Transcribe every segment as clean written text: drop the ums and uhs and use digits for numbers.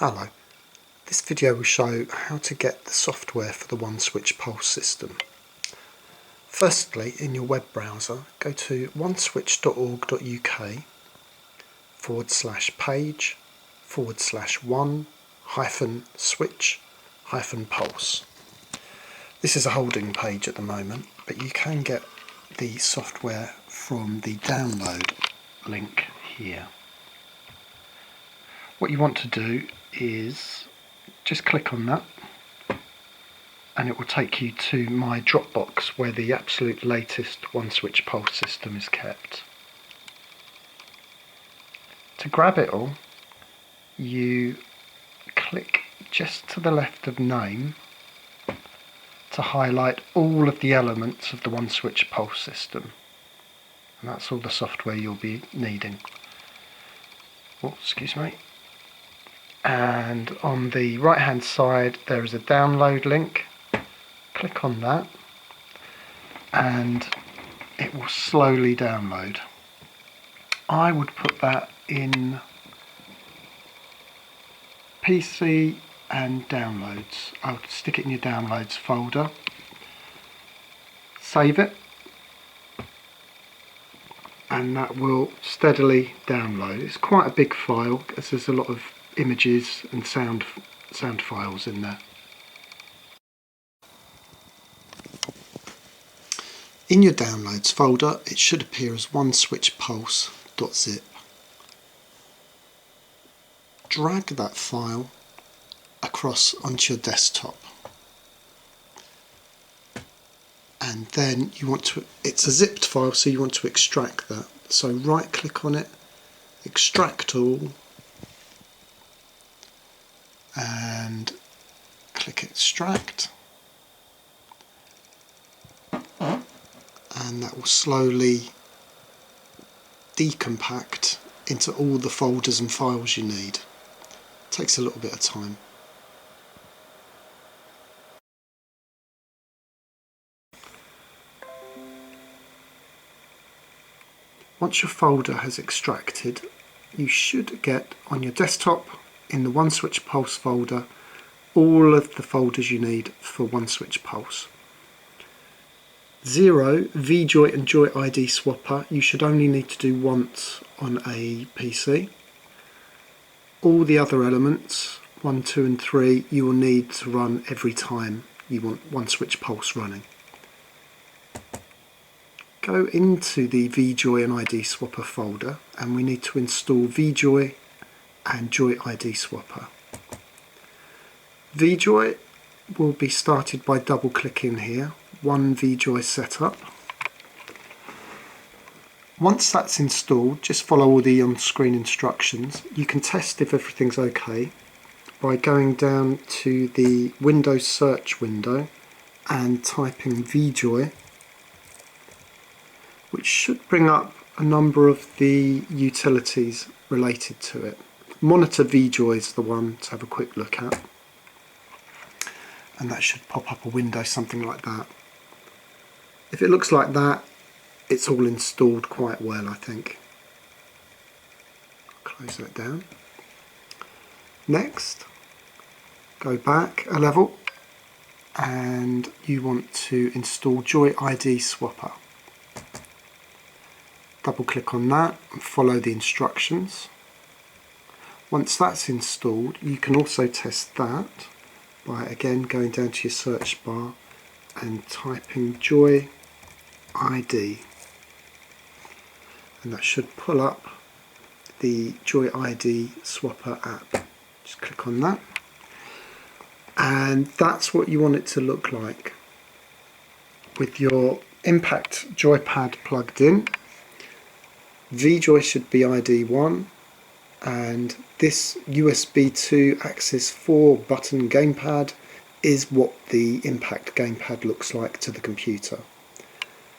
Hello, this video will show how to get the software for the one switch pulse system. Firstly, in your web browser, go to oneswitch.org.uk/page/one-switch-pulse. This is a holding page at the moment, but you can get the software from the download link here. What you want to do is just click on that and it will take you to my Dropbox where the absolute latest one switch pulse system is kept. To grab it all, you click just to the left of name to highlight all of the elements of the one switch pulse system, and that's all the software you'll be needing. Oh, excuse me. And on the right hand side there is a download link. Click on that and it will slowly download. I would put that in PC and downloads. I would stick it in your downloads folder, save it, and that will steadily download. It's quite a big file because there's a lot of images and sound files in there. In your downloads folder it should appear as oneswitchpulse.zip. Drag that file across onto your desktop, and then you want to, it's a zipped file so you want to extract that. So right click on it, extract all, and click extract, and that will slowly decompact into all the folders and files you need. It takes a little bit of time. Once your folder has extracted, you should get on your desktop in the one switch pulse folder all of the folders you need for one switch pulse. 0, VJoy and Joy ID swapper you should only need to do once on a PC. All the other elements, 1, 2 and 3, you will need to run every time you want one switch pulse running. Go into the VJoy and ID swapper folder and we need to install VJoy and Joy ID swapper. VJoy will be started by double clicking here, one VJoy setup. Once that's installed, just follow all the on-screen instructions. You can test if everything's okay by going down to the Windows search window and typing VJoy, which should bring up a number of the utilities related to it. Monitor VJoy is the one to have a quick look at, and that should pop up a window something like that. If it looks like that, it's all installed quite well, I think. Close that down. Next, go back a level and you want to install Joy ID swapper. Double click on that and follow the instructions. Once that's installed, you can also test that by again going down to your search bar and typing Joy ID, and that should pull up the Joy ID swapper app. Just click on that and that's what you want it to look like with your Impact joypad plugged in. VJoy should be ID 1, and this USB 2 Axis 4 button gamepad is what the Impact gamepad looks like to the computer.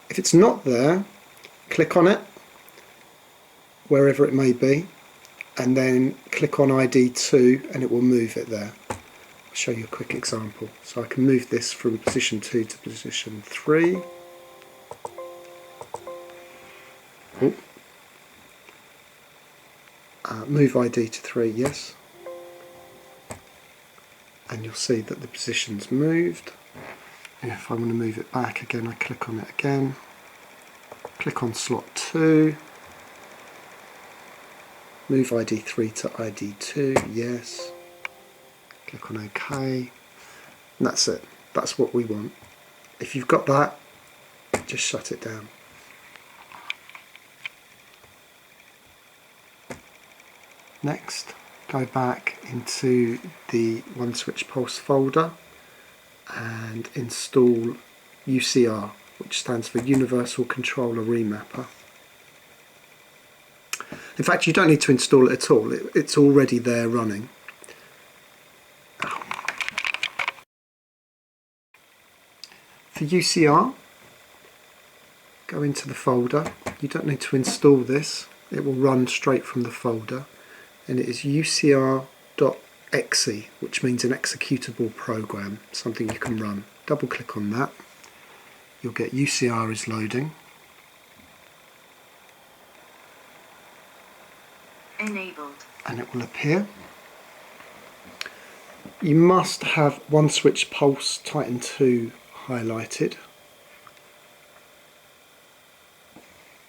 If it's not there, click on it, wherever it may be, and then click on ID 2 and it will move it there. I'll show you a quick example. So I can move this from position 2 to position 3. Oh. Move ID to 3, yes. and you'll see that the position's moved. And if I want to move it back again, I click on it again, click on slot 2, move ID 3 to ID 2, yes, click on OK, and that's it. That's what we want. If you've got that, just shut it down. Next, go back into the One Switch Pulse folder and install UCR, which stands for Universal Controller Remapper. In fact, you don't need to install it at all, it's already there running. For UCR, go into the folder. You don't need to install this, it will run straight from the folder, and it is UCR.exe, which means an executable program, something you can run. Double click on that, you'll get UCR is loading. Enabled. And it will appear. You must have One Switch Pulse Titan 2 highlighted,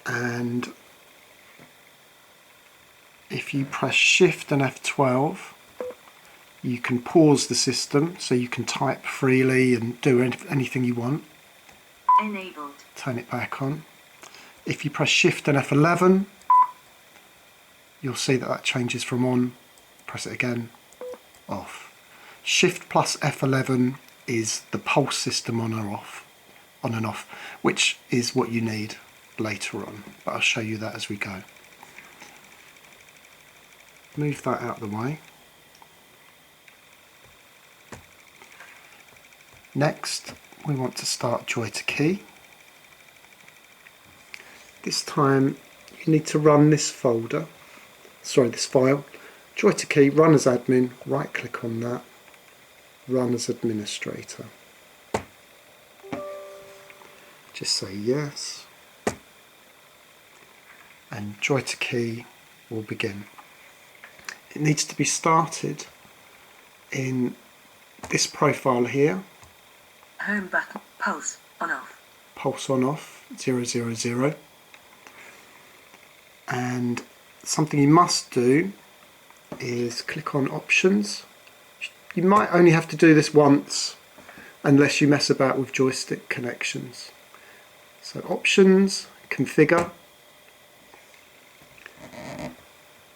and if you press Shift and F12 you can pause the system so you can type freely and do anything you want. Enabled. Turn it back on. If you press Shift and F11 you'll see that that changes from on. Press it again, off. Shift plus F11 is the pulse system on and off, which is what you need later on, but I'll show you that as we go. Move that out of the way. Next, we want to start Joy to Key. This time you need to run this folder, this file, Joy to Key, run as admin, right click on that, run as administrator. Just say yes, and Joy to Key will begin. It needs to be started in this profile here. Home button, pulse on off. Pulse on off, 000. And something you must do is click on options. You might only have to do this once unless you mess about with joystick connections. So options, configure,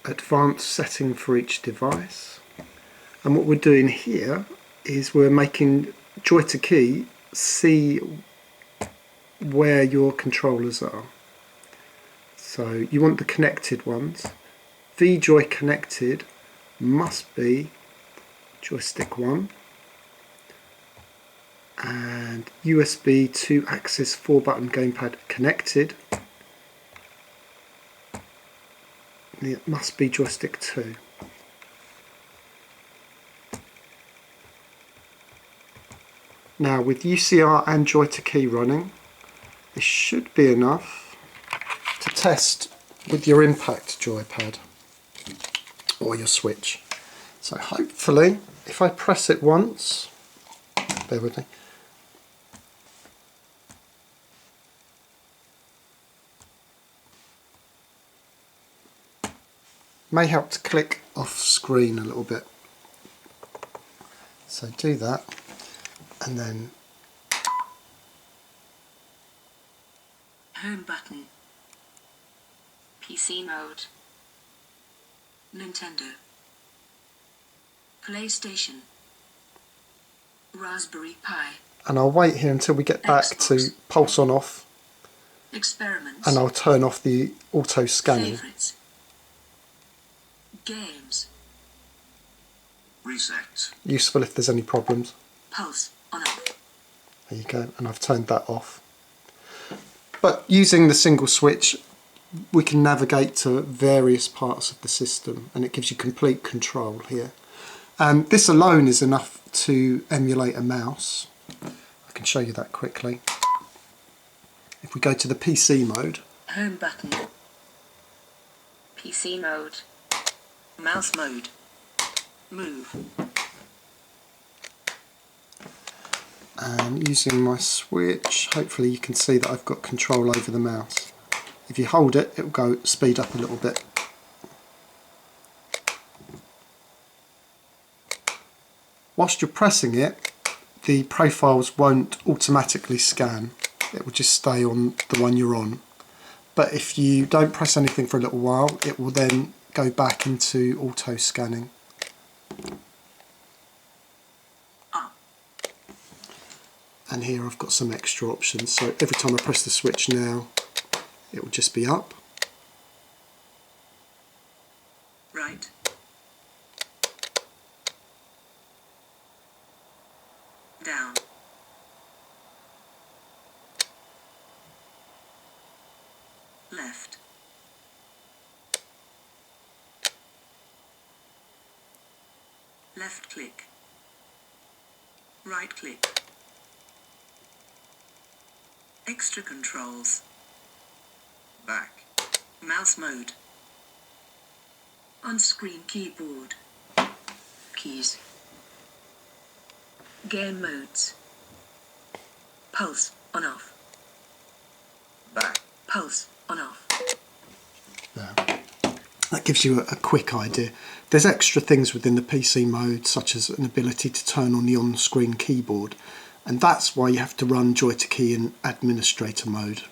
advanced setting for each device. And what we're doing here is we're making Joy to Key see where your controllers are. So you want the connected ones. VJoy connected must be joystick 1, and USB 2-axis 4-button gamepad connected, it must be joystick 2. Now with UCR and Joy to Key running, this should be enough to test with your impact joypad or your switch. So hopefully, if I press it once, bear with me, may help to click off screen a little bit. So do that, and then home button, PC mode, Nintendo, PlayStation, Raspberry Pi, and I'll wait here until we get back to pulse on off, experiments, and I'll turn off the auto scanning. favorites, games, reset, Useful if there's any problems. pulse on off. There you go, and I've turned that off. But using the single switch, we can navigate to various parts of the system, and it gives you complete control here. And this alone is enough to emulate a mouse. I can show you that quickly. If we go to the PC mode, Home button, PC mode, mouse mode, move, And using my switch, hopefully you can see that I've got control over the mouse. If you hold it, it will go speed up a little bit. Whilst you're pressing it, the profiles won't automatically scan. It will just stay on the one you're on. But if you don't press anything for a little while, it will then go back into auto scanning. And here I've got some extra options. So every time I press the switch now, it will just be up. Right. Down. Left. Left click. Right click. Extra controls. Back. Mouse mode. On-screen keyboard. Keys. Game modes. Pulse on off. Back. Pulse on off. There. That gives you a quick idea. There's extra things within the PC mode, such as an ability to turn on the on-screen keyboard, and that's why you have to run Joy2Key in administrator mode,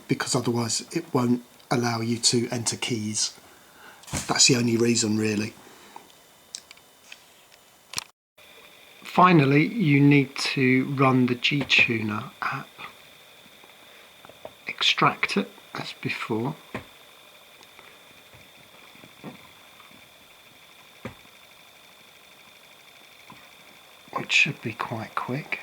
because otherwise it won't allow you to enter keys. That's the only reason, really. Finally, you need to run the GTuner app. Extract it as before. Which should be quite quick.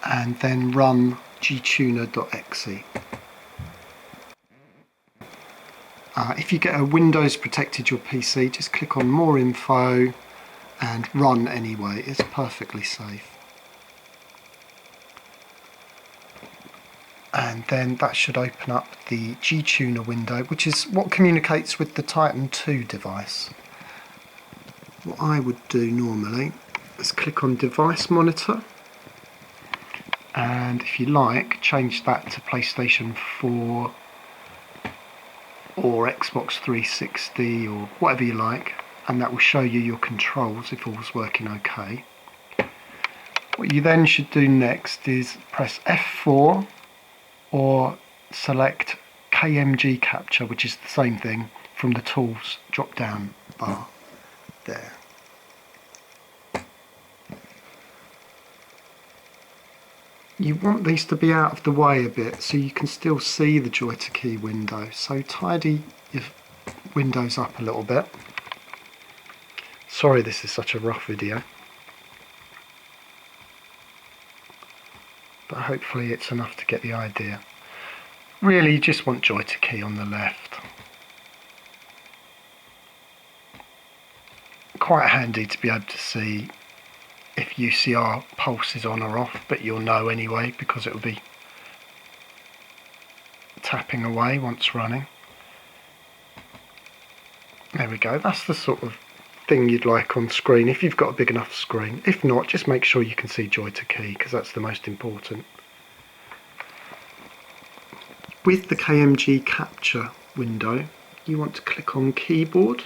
And then run GTuner XE. If you get a Windows protected your PC, just click on more info and run anyway. It's perfectly safe. And then that should open up the GTuner window, which is what communicates with the Titan 2 device. What I would do normally is click on Device Monitor, and if you like, change that to PlayStation 4 or Xbox 360 or whatever you like, and that will show you your controls if all's working okay. What you then should do next is press F4 or select KMG Capture, which is the same thing, from the Tools drop down bar there. You want these to be out of the way a bit so you can still see the Joy2Key window, so tidy your windows up a little bit. Sorry this is such a rough video, but hopefully it's enough to get the idea. Really, you just want Joy2Key on the left. Quite handy to be able to see if UCR pulse is on or off, but you'll know anyway because it will be tapping away once running. There we go, that's the sort of thing you'd like on screen if you've got a big enough screen. If not, just make sure you can see Joy2Key because that's the most important. With the KMG Capture window, you want to click on Keyboard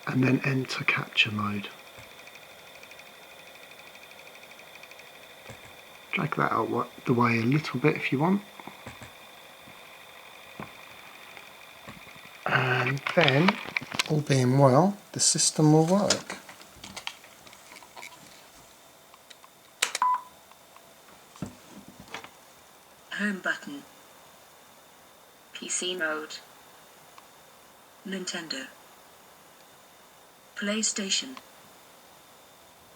and then enter Capture Mode. Drag that out the way a little bit if you want. And then, all being well, the system will work. Home button. PC mode. Nintendo. PlayStation.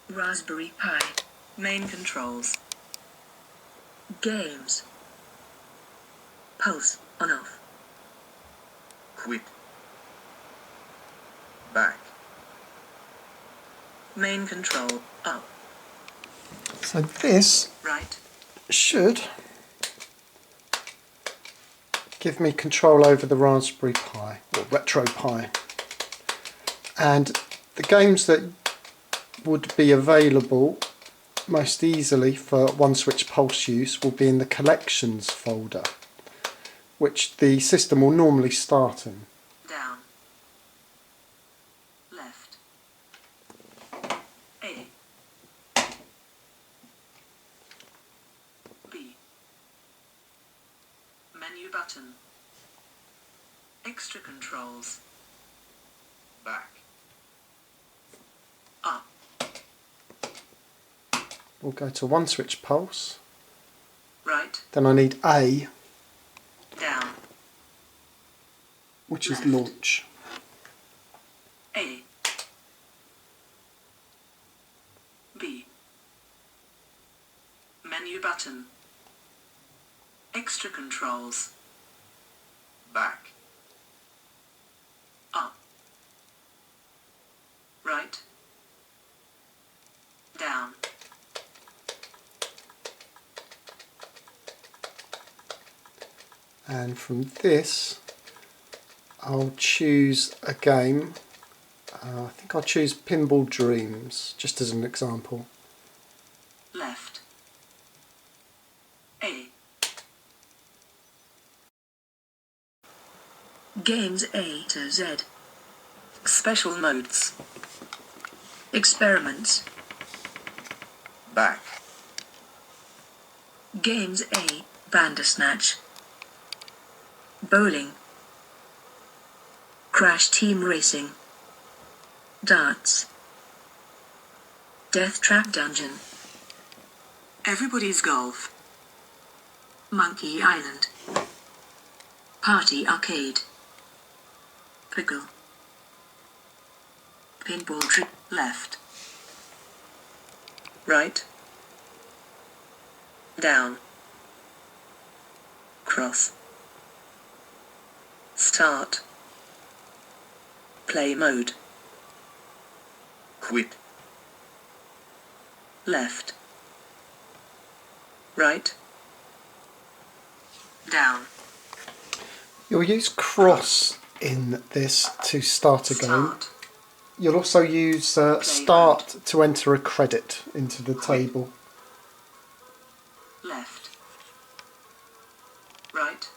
Raspberry Pi. Main controls. Games. Pulse on off. Quit. Back. Main control up. So this Right. should give me control over the Raspberry Pi, or Retro Pi. And the games that would be available most easily for one switch pulse use will be in the collections folder, which the system will normally start in. Down. Left. A. B. Menu button. Extra controls. Back. Up. We'll go to one switch pulse. Right. Then I need A, Down. which is Left. launch. A. B. Menu button. Extra controls. Back. Up. Right. Down. And from this I'll choose a game. I think I'll choose Pinball Dreams, just as an example. Left. A. Games A to Z. Special modes. Experiments. Back. Games A. Bandersnatch. Bowling. Crash Team Racing. Darts. Death Trap Dungeon. Everybody's Golf. Monkey Island. Party Arcade. Pickle. Pinball Trip. Left. Right. Down. Cross. Start. Play mode. Quit. Left. Right. Down. You'll use cross in this to start a game. Start. You'll also use start to enter a credit into the table. Left. Right.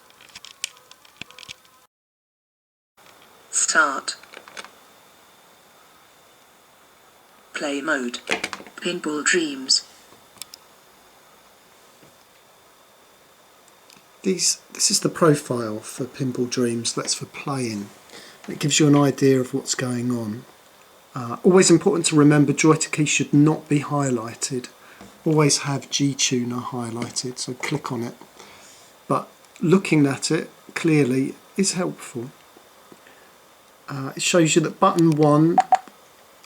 Start. Play mode. Pinball Dreams. This is the profile for Pinball Dreams. That's for playing. It gives you an idea of what's going on. Always important to remember, joystick key should not be highlighted. Always have GTuner highlighted, so click on it. But looking at it clearly is helpful. It shows you that button 1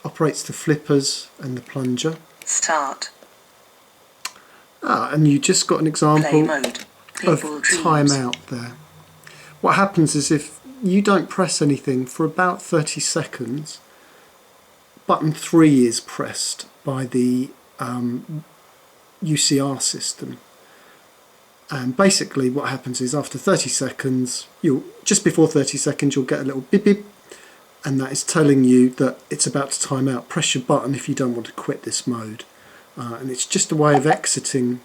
operates the flippers and the plunger. Start. And you just got an example Play mode. of Pinball Dreams. timeout there. What happens is if you don't press anything for about 30 seconds, button 3 is pressed by the UCR system. And basically what happens is after 30 seconds, just before 30 seconds, you'll get a little beep beep, and that is telling you that it's about to time out. Press your button if you don't want to quit this mode. And it's just a way of exiting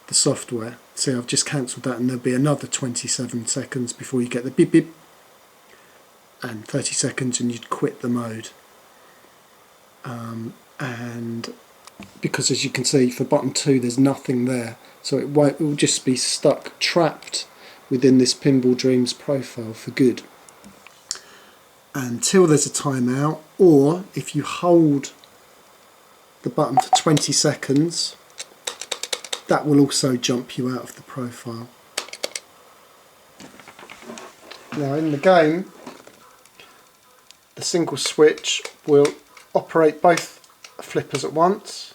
the software. See, I've just cancelled that, and there'll be another 27 seconds before you get the beep beep, and 30 seconds and you'd quit the mode. And because, as you can see, for button 2 there's nothing there, so it will just be stuck, trapped within this Pinball Dreams profile for good until there's a timeout, or if you hold the button for 20 seconds, that will also jump you out of the profile. Now in the game, the single switch will operate both flippers at once,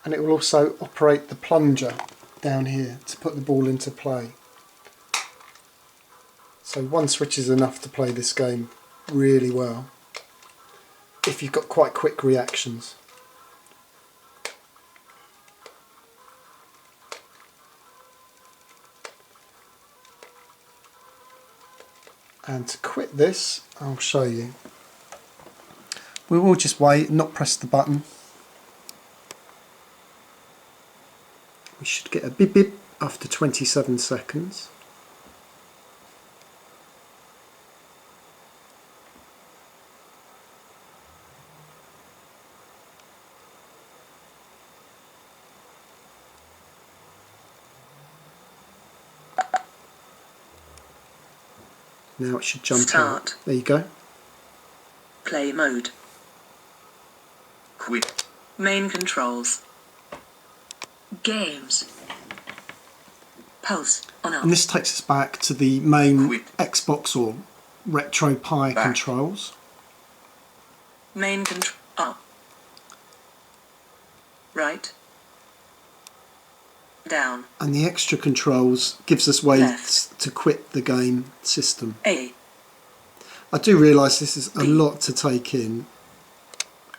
and it will also operate the plunger down here to put the ball into play. So one switch is enough to play this game really well if you've got quite quick reactions. And to quit this, I'll show you. We will just wait, not press the button. We should get a beep beep after 27 seconds. Now it should jump out. There you go. Play mode. Quit. Main controls. Games. Pulse on up. And this takes us back to the main Quit. Xbox or RetroPie Back. controls. Main control up. Right. Down. And the extra controls gives us ways Left. to quit the game system. A. I do realise this is a B. lot to take in,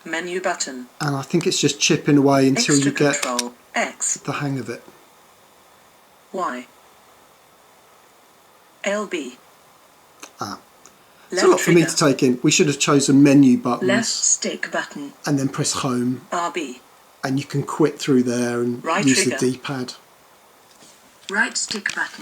Menu button. and I think it's just chipping away until Extra you get control. X. the hang of it. Y. LB. Ah. It's Left a lot for me trigger. to take in. We should have chosen menu buttons Left stick button. and then press home, RB. and you can quit through there and Right use trigger. the D-pad. Right stick button.